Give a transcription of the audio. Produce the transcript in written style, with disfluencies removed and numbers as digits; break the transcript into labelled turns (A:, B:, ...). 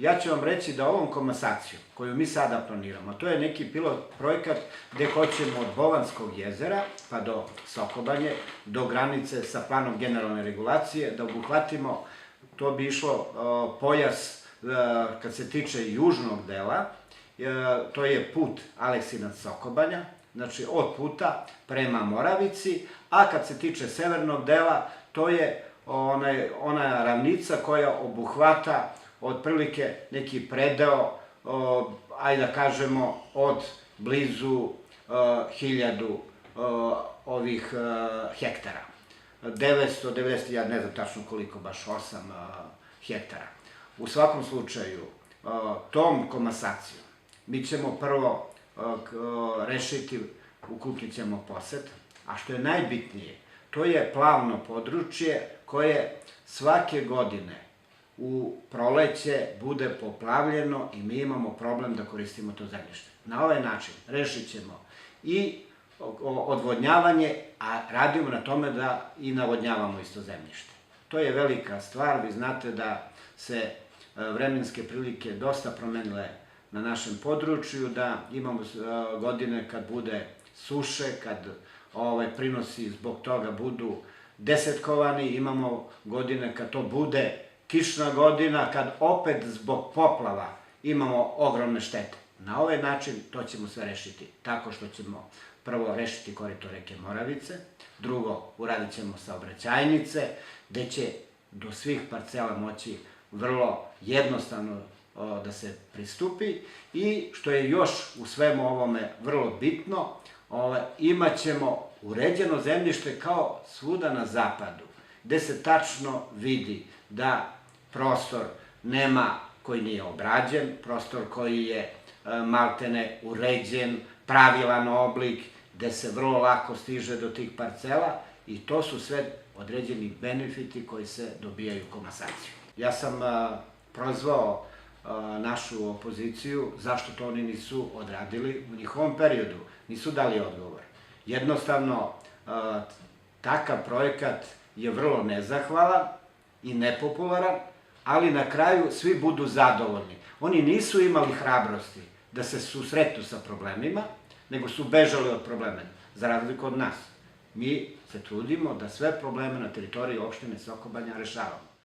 A: Ja ću vam reći da ovom komasacijom koju mi sada planiramo, to je neki pilot projekat gde hoćemo od Bovanskog jezera pa do Sokobanje, do granice sa planom generalne regulacije, da obuhvatimo, to bi išlo pojas kad se tiče južnog dela, to je put Aleksinac-Sokobanja, znači od puta prema Moravici, a kad se tiče severnog dela, to je ona ravnica koja obuhvata otprilike neki predeo, ajde da kažemo, od blizu 1000 ovih hektara. 990, ja ne znam tačno koliko, baš 8 hektara. U svakom slučaju, tom komasacijom mi ćemo prvo rešiti, uključit ćemo posed, a što je najbitnije, to je plavno područje koje svake godine u proleće bude poplavljeno i mi imamo problem da koristimo to zemljište. Na ovaj način rešit ćemo i odvodnjavanje, a radimo na tome da i navodnjavamo isto zemljište. To je velika stvar, vi znate da se vremenske prilike dosta promenile na našem području, da imamo godine kad bude suše, kad prinosi zbog toga budu desetkovani, imamo godine kad to bude kišna godina, kad opet zbog poplava imamo ogromne štete. Na ovaj način to ćemo sve rešiti tako što ćemo prvo rešiti korito reke Moravice, drugo uradit ćemo saobraćajnice, gde će do svih parcela moći vrlo jednostavno da se pristupi i što je još u svemu ovome vrlo bitno, imat ćemo uređeno zemljište kao svuda na zapadu, gde se tačno vidi da prostor nema koji nije obrađen, prostor koji je maltene uređen, pravilan oblik, gde se vrlo lako stiže do tih parcela i to su sve određeni benefiti koji se dobijaju komasacijom. Ja sam prozvao našu opoziciju zašto to oni nisu odradili u njihovom periodu, nisu dali odgovor. Jednostavno, takav projekat je vrlo nezahvalan i nepopularan, ali na kraju svi budu zadovoljni. Oni nisu imali hrabrosti da se susretnu sa problemima, nego su bežali od problema, za razliku od nas. Mi se trudimo da sve probleme na teritoriji opštine Sokobanja rešavamo.